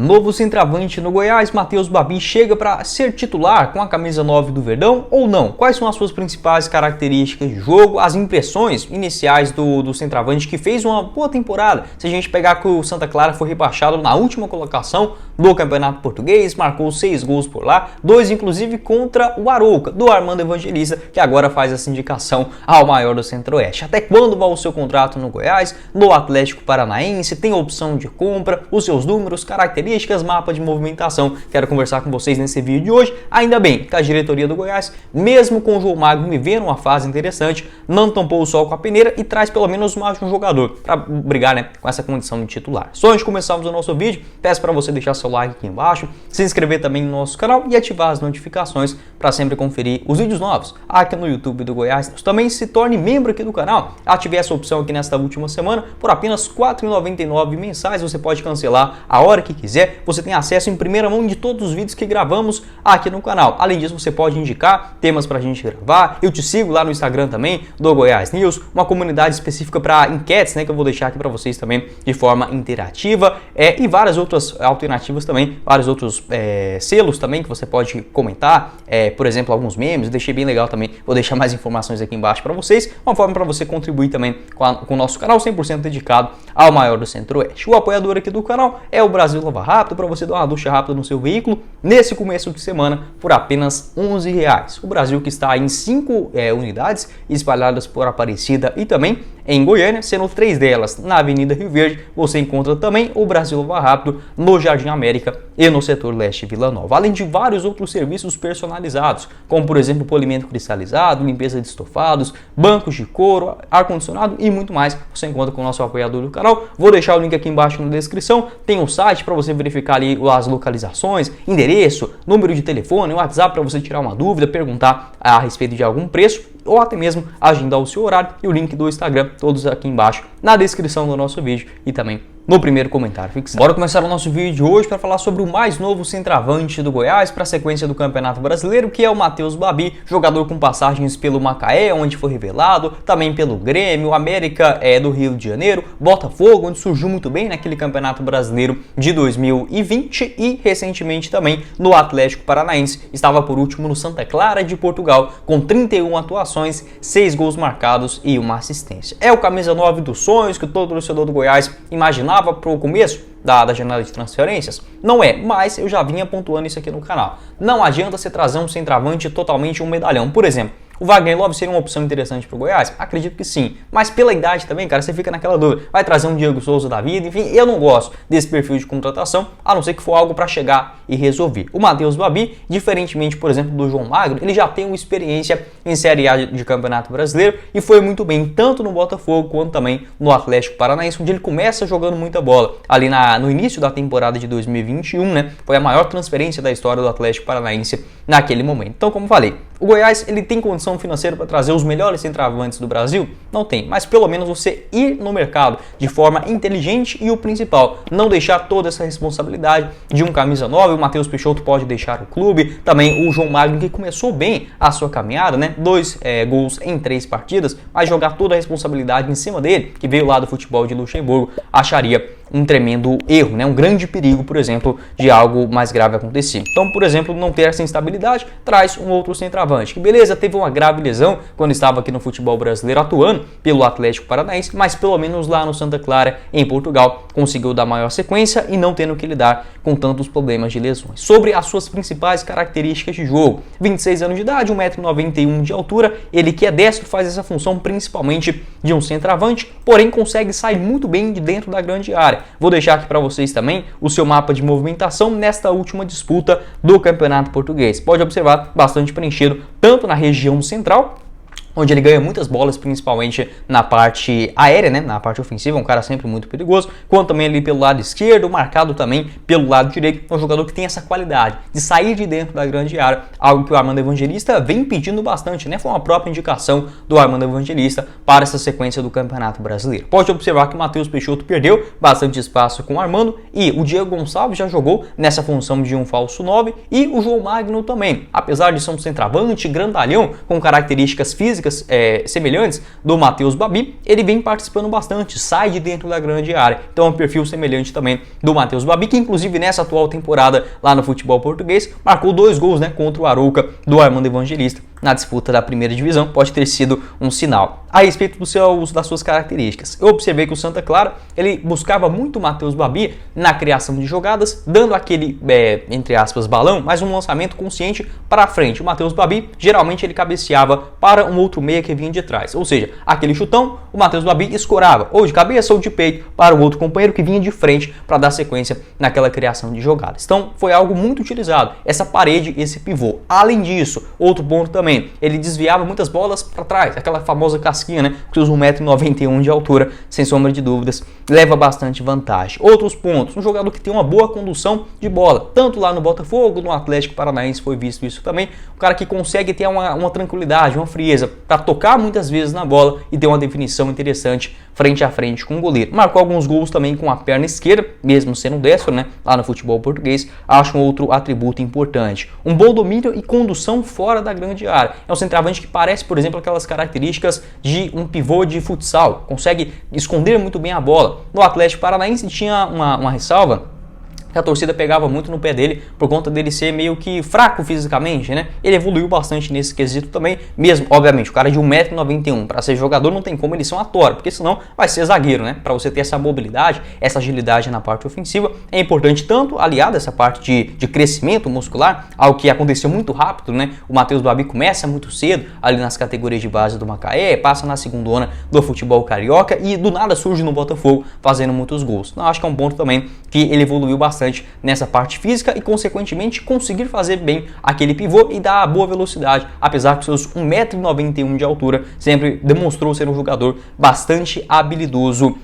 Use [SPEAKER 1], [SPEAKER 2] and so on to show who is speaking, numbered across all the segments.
[SPEAKER 1] Novo centroavante no Goiás, Matheus Babi chega para ser titular com a camisa 9 do Verdão ou não? Quais são as suas principais características de jogo, as impressões iniciais do centroavante que fez uma boa temporada? Se a gente pegar que o Santa Clara foi rebaixado na última colocação do Campeonato Português, marcou 6 gols por lá, 2 inclusive contra o Arouca, do Armando Evangelista, que agora faz essa indicação ao maior do Centro-Oeste. Até quando vai o seu contrato no Goiás, no Atlético Paranaense? Tem opção de compra, os seus números, características, mapa de movimentação. Quero conversar com vocês nesse vídeo de hoje. Ainda bem que a diretoria do Goiás, mesmo com o João Magno me vendo uma fase interessante, não tampou o sol com a peneira e traz pelo menos mais um jogador para brigar, com essa condição de titular. Só antes de começarmos o nosso vídeo, peço para você deixar seu like aqui embaixo, se inscrever também no nosso canal e ativar as notificações para sempre conferir os vídeos novos aqui no YouTube do Goiás. Também se torne membro aqui do canal. Ative essa opção aqui nesta última semana por apenas R$ 4,99 mensais. Você pode cancelar a hora que quiser. Você tem acesso em primeira mão de todos os vídeos que gravamos aqui no canal. Além disso, você pode indicar temas para a gente gravar. Eu te sigo lá no Instagram também, do Goiás News, uma comunidade específica para enquetes, que eu vou deixar aqui para vocês também de forma interativa, e várias outras alternativas também, vários outros selos também que você pode comentar, por exemplo, alguns memes. Eu deixei bem legal também, vou deixar mais informações aqui embaixo para vocês, uma forma para você contribuir também com o nosso canal 100% dedicado ao maior do Centro-Oeste. O apoiador aqui do canal é o Brasil Lava Rápido, para você dar uma ducha rápida no seu veículo nesse começo de semana por apenas R$ 11. O Brasil que está em 5 unidades espalhadas por Aparecida e também em Goiânia, sendo 3 delas na Avenida Rio Verde. Você encontra também o Brasil Lava Rápido no Jardim América e no setor leste Vila Nova, além de vários outros serviços personalizados, como por exemplo polimento cristalizado, limpeza de estofados, bancos de couro, ar-condicionado e muito mais. Você encontra com o nosso apoiador do canal. Vou deixar o link aqui embaixo na descrição. Tem um site para você verificar ali as localizações, endereço, número de telefone, WhatsApp para você tirar uma dúvida, perguntar a respeito de algum preço ou até mesmo agendar o seu horário, e o link do Instagram, todos aqui embaixo na descrição do nosso vídeo e também no primeiro comentário fixado. Bora começar o nosso vídeo de hoje para falar sobre o mais novo centroavante do Goiás para a sequência do Campeonato Brasileiro, que é o Matheus Babi, jogador com passagens pelo Macaé, onde foi revelado, também pelo Grêmio, América do Rio de Janeiro, Botafogo, onde surgiu muito bem naquele Campeonato Brasileiro de 2020 e recentemente também no Atlético Paranaense. Estava por último no Santa Clara de Portugal, com 31 atuações, 6 gols marcados e uma assistência. É o camisa 9 dos sonhos que todo torcedor do Goiás imaginava para o começo da janela de transferências? Não é, mas eu já vinha pontuando isso aqui no canal. Não adianta você trazer um centroavante totalmente um medalhão. Por exemplo, o Wagner Love seria uma opção interessante para o Goiás? Acredito que sim, mas pela idade também, cara, você fica naquela dúvida. Vai trazer um Diego Souza da vida? Enfim, eu não gosto desse perfil de contratação, a não ser que for algo para chegar e resolver. O Matheus Babi, diferentemente, por exemplo, do João Magno, ele já tem uma experiência em Série A de Campeonato Brasileiro e foi muito bem, tanto no Botafogo quanto também no Atlético Paranaense, onde ele começa jogando muita bola. Ali no início da temporada de 2021, foi a maior transferência da história do Atlético Paranaense naquele momento. Então, como falei, o Goiás ele tem condição financeira para trazer os melhores centroavantes do Brasil? Não tem, mas pelo menos você ir no mercado de forma inteligente e o principal, não deixar toda essa responsabilidade de um camisa 9. O Matheus Peixoto pode deixar o clube, também o João Magno, que começou bem a sua caminhada, 2 gols em 3 partidas, mas jogar toda a responsabilidade em cima dele, que veio lá do futebol de Luxemburgo, acharia um tremendo erro, um grande perigo, por exemplo, de algo mais grave acontecer. Então, por exemplo, não ter essa instabilidade, traz um outro centroavante, que beleza, teve uma grave lesão quando estava aqui no futebol brasileiro atuando pelo Atlético Paranaense, mas pelo menos lá no Santa Clara, em Portugal, conseguiu dar maior sequência e não tendo que lidar com tantos problemas de lesões. Sobre as suas principais características de jogo: 26 anos de idade, 1,91 m de altura, ele que é destro faz essa função principalmente de um centroavante, porém consegue sair muito bem de dentro da grande área. Vou deixar aqui para vocês também o seu mapa de movimentação nesta última disputa do Campeonato Português. Pode observar, bastante preenchido, tanto na região central, onde ele ganha muitas bolas, principalmente na parte aérea, na parte ofensiva, um cara sempre muito perigoso, quanto também ali pelo lado esquerdo, marcado também pelo lado direito, é um jogador que tem essa qualidade de sair de dentro da grande área, algo que o Armando Evangelista vem pedindo bastante, Foi uma própria indicação do Armando Evangelista para essa sequência do Campeonato Brasileiro. Pode observar que o Matheus Peixoto perdeu bastante espaço com o Armando e o Diego Gonçalves já jogou nessa função de um falso 9 e o João Magno também, apesar de ser um centroavante grandalhão com características físicas características semelhantes do Matheus Babi, ele vem participando bastante, sai de dentro da grande área. Então é um perfil semelhante também do Matheus Babi, que inclusive nessa atual temporada lá no futebol português marcou 2 gols, né, contra o Arouca do Armando Evangelista na disputa da primeira divisão. Pode ter sido um sinal. A respeito das suas características, eu observei que o Santa Clara ele buscava muito o Matheus Babi na criação de jogadas, dando aquele, entre aspas, balão, mas um lançamento consciente para frente. O Matheus Babi geralmente ele cabeceava para um outro meia que vinha de trás, ou seja, aquele chutão, o Matheus Babi escorava ou de cabeça ou de peito para o outro companheiro que vinha de frente para dar sequência naquela criação de jogadas. Então foi algo muito utilizado, essa parede, esse pivô. Além disso, outro ponto também, ele desviava muitas bolas para trás, aquela famosa casquinha, né? Que usa 1,91 m de altura, sem sombra de dúvidas, leva bastante vantagem. Outros pontos, um jogador que tem uma boa condução de bola, tanto lá no Botafogo, no Atlético Paranaense foi visto isso também, um cara que consegue ter uma tranquilidade, uma frieza, para tocar muitas vezes na bola e ter uma definição interessante frente a frente com o goleiro. Marcou alguns gols também com a perna esquerda, mesmo sendo destro, né? Lá no futebol português, acho um outro atributo importante. Um bom domínio e condução fora da grande área. É um centroavante que parece, por exemplo, aquelas características de um pivô de futsal, consegue esconder muito bem a bola. No Atlético Paranaense tinha uma ressalva, que a torcida pegava muito no pé dele por conta dele ser meio que fraco fisicamente, né? Ele evoluiu bastante nesse quesito também, mesmo, obviamente, o cara de 1,91 m para ser jogador não tem como ele ser um ator, porque senão vai ser zagueiro, né? Para você ter essa mobilidade, essa agilidade na parte ofensiva, é importante tanto aliado a essa parte de crescimento muscular, algo que aconteceu muito rápido, né? O Matheus Babi começa muito cedo ali nas categorias de base do Macaé, passa na segundona do futebol carioca e do nada surge no Botafogo fazendo muitos gols. Então acho que é um ponto também que ele evoluiu bastante nessa parte física e, consequentemente, conseguir fazer bem aquele pivô e dar boa velocidade, apesar que seus 1,91 m de altura sempre demonstrou ser um jogador bastante habilidoso,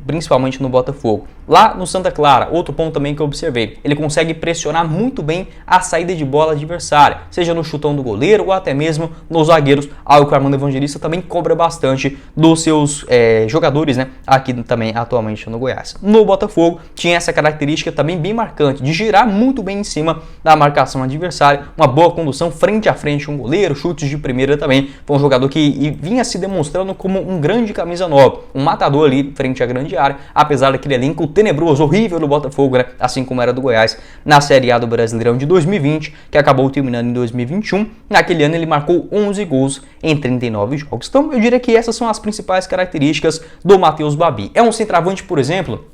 [SPEAKER 1] principalmente no Botafogo. Lá no Santa Clara, outro ponto também que eu observei, ele consegue pressionar muito bem a saída de bola adversária, seja no chutão do goleiro ou até mesmo nos zagueiros, algo que o Armando Evangelista também cobra bastante dos seus jogadores, né, aqui também atualmente no Goiás. No Botafogo tinha essa característica também bem marcante, de girar muito bem em cima da marcação adversária, uma boa condução frente a frente com o goleiro, chutes de primeira também, foi um jogador que vinha se demonstrando como um grande camisa 9, um matador ali frente à grande área, apesar daquele elenco tenebroso, horrível do Botafogo, né? Assim como era do Goiás na Série A do Brasileirão de 2020, que acabou terminando em 2021. Naquele ano ele marcou 11 gols em 39 jogos. Então eu diria que essas são as principais características do Matheus Babi. É um centroavante, por exemplo,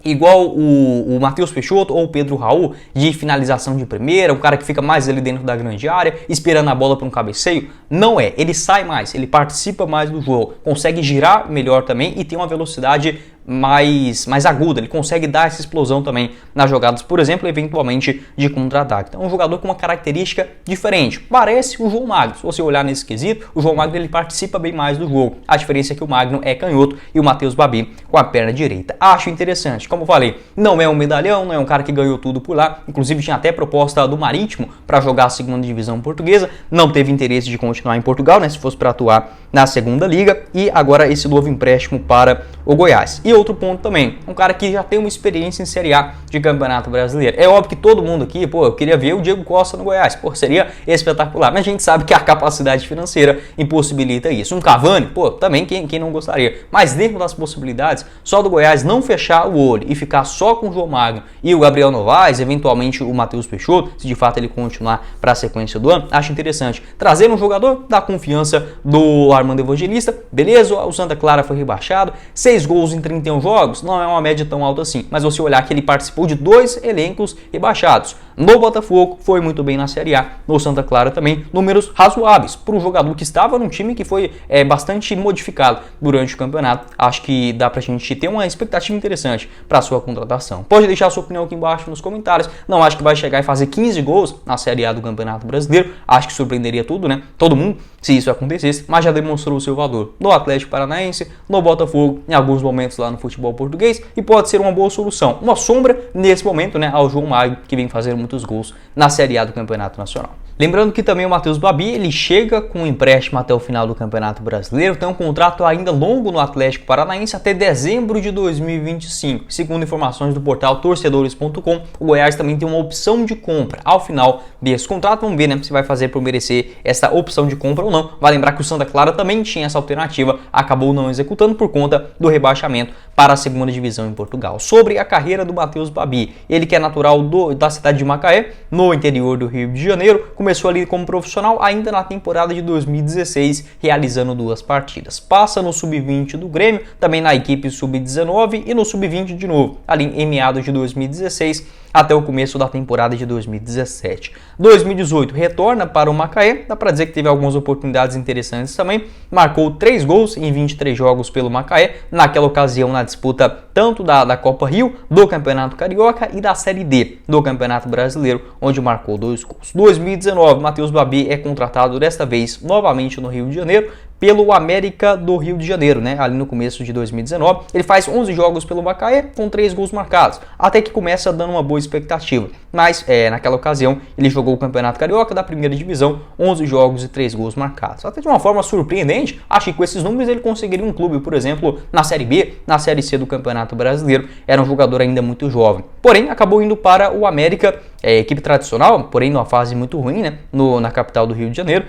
[SPEAKER 1] igual o Matheus Peixoto ou o Pedro Raul, de finalização de primeira, um cara que fica mais ali dentro da grande área, esperando a bola para um cabeceio? Não é, ele sai mais, ele participa mais do jogo, consegue girar melhor também e tem uma velocidade mais aguda, ele consegue dar essa explosão também nas jogadas, por exemplo, eventualmente de contra-ataque. Então é um jogador com uma característica diferente, parece o João Magno. Se você olhar nesse quesito, o João Magno ele participa bem mais do jogo, a diferença é que o Magno é canhoto e o Matheus Babi com a perna direita. Acho interessante, como eu falei, não é um medalhão, não é um cara que ganhou tudo por lá, inclusive tinha até proposta do Marítimo para jogar a segunda divisão portuguesa, não teve interesse de continuar em Portugal, né, se fosse para atuar na segunda liga, e agora esse novo empréstimo para o Goiás. E outro ponto também, um cara que já tem uma experiência em Série A de Campeonato Brasileiro. É óbvio que todo mundo aqui, eu queria ver o Diego Costa no Goiás, seria espetacular, mas a gente sabe que a capacidade financeira impossibilita isso. Um Cavani, também quem não gostaria, mas dentro das possibilidades, só do Goiás não fechar o olho e ficar só com o João Magno e o Gabriel Novaes, eventualmente o Matheus Peixoto, se de fato ele continuar para a sequência do ano, acho interessante trazer um jogador da confiança do Armando Evangelista. Beleza, o Santa Clara foi rebaixado, 6 gols em 31 jogos, não é uma média tão alta assim, mas você olhar que ele participou de 2 elencos rebaixados. No Botafogo foi muito bem na Série A, no Santa Clara também, números razoáveis para um jogador que estava num time que foi bastante modificado durante o campeonato. Acho que dá pra gente ter uma expectativa interessante para sua contratação. Pode deixar a sua opinião aqui embaixo nos comentários. Não acho que vai chegar e fazer 15 gols na Série A do Campeonato Brasileiro, acho que surpreenderia todo mundo se isso acontecesse, mas já demonstrou o seu valor no Atlético Paranaense, no Botafogo, em alguns momentos lá no futebol português, e pode ser uma boa solução, uma sombra nesse momento, ao João Magno, que vem fazer muitos gols na Série A do Campeonato Nacional. Lembrando que também o Matheus Babi, ele chega com um empréstimo até o final do Campeonato Brasileiro, tem um contrato ainda longo no Atlético Paranaense até dezembro de 2025. Segundo informações do portal torcedores.com, o Goiás também tem uma opção de compra ao final desse contrato. Vamos ver, né, se vai fazer por merecer essa opção de compra ou não. Vai lembrar que o Santa Clara também tinha essa alternativa, acabou não executando por conta do rebaixamento para a segunda divisão em Portugal. Sobre a carreira do Matheus Babi, ele que é natural da cidade de Macaé, no interior do Rio de Janeiro, começou ali como profissional ainda na temporada de 2016, realizando 2 partidas. Passa no sub-20 do Grêmio, também na equipe sub-19 e no sub-20 de novo, ali em meados de 2016 até o começo da temporada de 2017. 2018 retorna para o Macaé, dá para dizer que teve algumas oportunidades interessantes também, marcou 3 gols em 23 jogos pelo Macaé, naquela ocasião na disputa tanto da Copa Rio, do Campeonato Carioca e da Série D do Campeonato Brasileiro, onde marcou 2 gols. 2019, Matheus Babi é contratado desta vez novamente no Rio de Janeiro, pelo América do Rio de Janeiro, né? Ali no começo de 2019. Ele faz 11 jogos pelo Macaé com 3 gols marcados, até que começa dando uma boa expectativa. Mas naquela ocasião ele jogou o Campeonato Carioca da primeira divisão, 11 jogos e 3 gols marcados. Até de uma forma surpreendente, acho que com esses números ele conseguiria um clube, por exemplo, na Série B, na Série C do Campeonato Brasileiro. Era um jogador ainda muito jovem. Porém, acabou indo para o América, equipe tradicional, porém numa fase muito ruim, né? Na capital do Rio de Janeiro.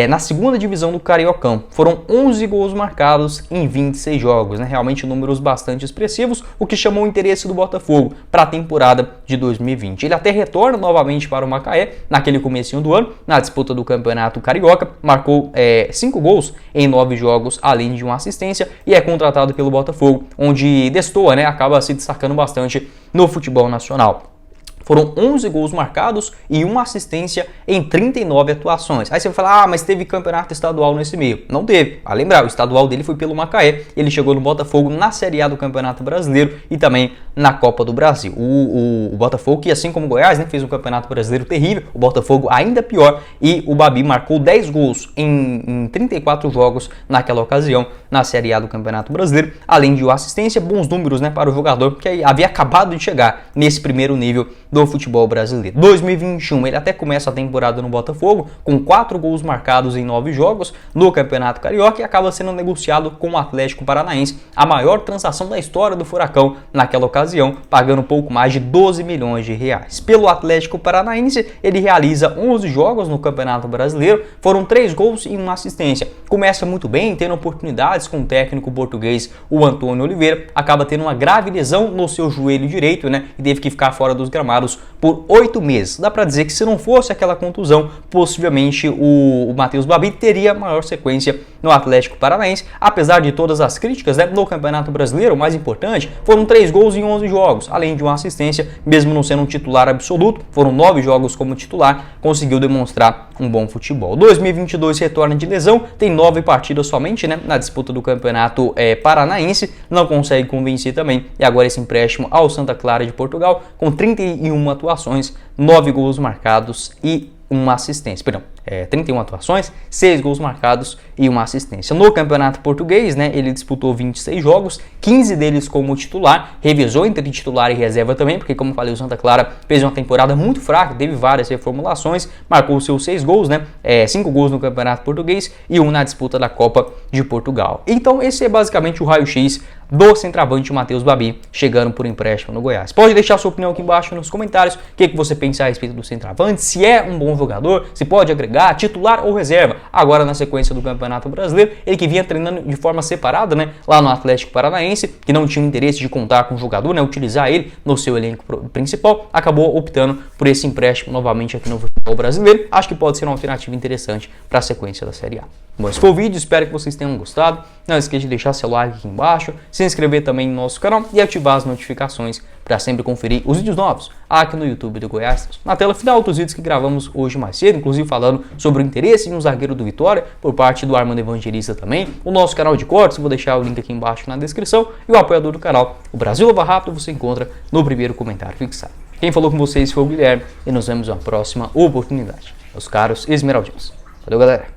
[SPEAKER 1] Na segunda divisão do Cariocão. Foram 11 gols marcados em 26 jogos, né? Realmente números bastante expressivos, o que chamou o interesse do Botafogo para a temporada de 2020. Ele até retorna novamente para o Macaé, naquele comecinho do ano, na disputa do Campeonato Carioca, marcou 5 gols em 9 jogos, além de uma assistência, e é contratado pelo Botafogo, onde destoa, né? Acaba se destacando bastante no futebol nacional. Foram 11 gols marcados e uma assistência em 39 atuações. Aí você vai falar, mas teve campeonato estadual nesse meio. Não teve. A lembrar, o estadual dele foi pelo Macaé. Ele chegou no Botafogo na Série A do Campeonato Brasileiro e também na Copa do Brasil. O Botafogo, que assim como o Goiás, né, fez um Campeonato Brasileiro terrível, o Botafogo ainda pior, e o Babi marcou 10 gols em 34 jogos naquela ocasião na Série A do Campeonato Brasileiro, além de uma assistência, bons números, né, para o jogador que havia acabado de chegar nesse primeiro nível do futebol brasileiro. 2021, ele até começa a temporada no Botafogo com 4 gols marcados em 9 jogos no Campeonato Carioca e acaba sendo negociado com o Atlético Paranaense, a maior transação da história do Furacão naquela ocasião, pagando pouco mais de 12 milhões de reais. Pelo Atlético Paranaense, ele realiza 11 jogos no Campeonato Brasileiro, foram 3 gols e uma assistência. Começa muito bem, tendo oportunidades com o técnico português, o Antônio Oliveira, acaba tendo uma grave lesão no seu joelho direito, né, e teve que ficar fora dos gramados por 8 meses. Dá para dizer que se não fosse aquela contusão, possivelmente o Matheus Babi teria maior sequência no Atlético Paranaense, apesar de todas as críticas, né, no Campeonato Brasileiro. O mais importante, foram 3 gols em 11 jogos, além de uma assistência, mesmo não sendo um titular absoluto, foram 9 jogos como titular, conseguiu demonstrar um bom futebol. 2022 retorna de lesão, tem 9 partidas somente, né, na disputa do Campeonato Paranaense, não consegue convencer também, e agora esse empréstimo ao Santa Clara de Portugal, com 31 atuações, 9 gols marcados e uma assistência, 31 atuações, 6 gols marcados e uma assistência. No Campeonato Português, né, ele disputou 26 jogos, 15 deles como titular, revezou entre titular e reserva também, porque como falei, o Santa Clara fez uma temporada muito fraca, teve várias reformulações, marcou seus 6 gols, né, 5 gols no Campeonato Português e 1 na disputa da Copa de Portugal. Então esse é basicamente o raio-x do centroavante Matheus Babi, chegando por empréstimo no Goiás. Pode deixar sua opinião aqui embaixo nos comentários, o que você pensa a respeito do centroavante, se é um bom jogador, se pode agregar, titular ou reserva. Agora na sequência do Campeonato Brasileiro, ele que vinha treinando de forma separada, né, lá no Atlético Paranaense, que não tinha interesse de contar com o jogador, né, utilizar ele no seu elenco principal, acabou optando por esse empréstimo novamente aqui no futebol brasileiro. Acho que pode ser uma alternativa interessante para a sequência da Série A. Bom, esse foi o vídeo, espero que vocês tenham gostado. Não esqueça de deixar seu like aqui embaixo, se inscrever também no nosso canal e ativar as notificações para sempre conferir os vídeos novos aqui no YouTube do Goiás. Na tela final, outros vídeos que gravamos hoje mais cedo, inclusive falando sobre o interesse em um zagueiro do Vitória por parte do Armando Evangelista também. O nosso canal de cortes, vou deixar o link aqui embaixo na descrição. E o apoiador do canal, o Brasil Lava Rápido, você encontra no primeiro comentário fixado. Quem falou com vocês foi o Guilherme e nos vemos na próxima oportunidade. Meus caros esmeraldinos. Valeu, galera!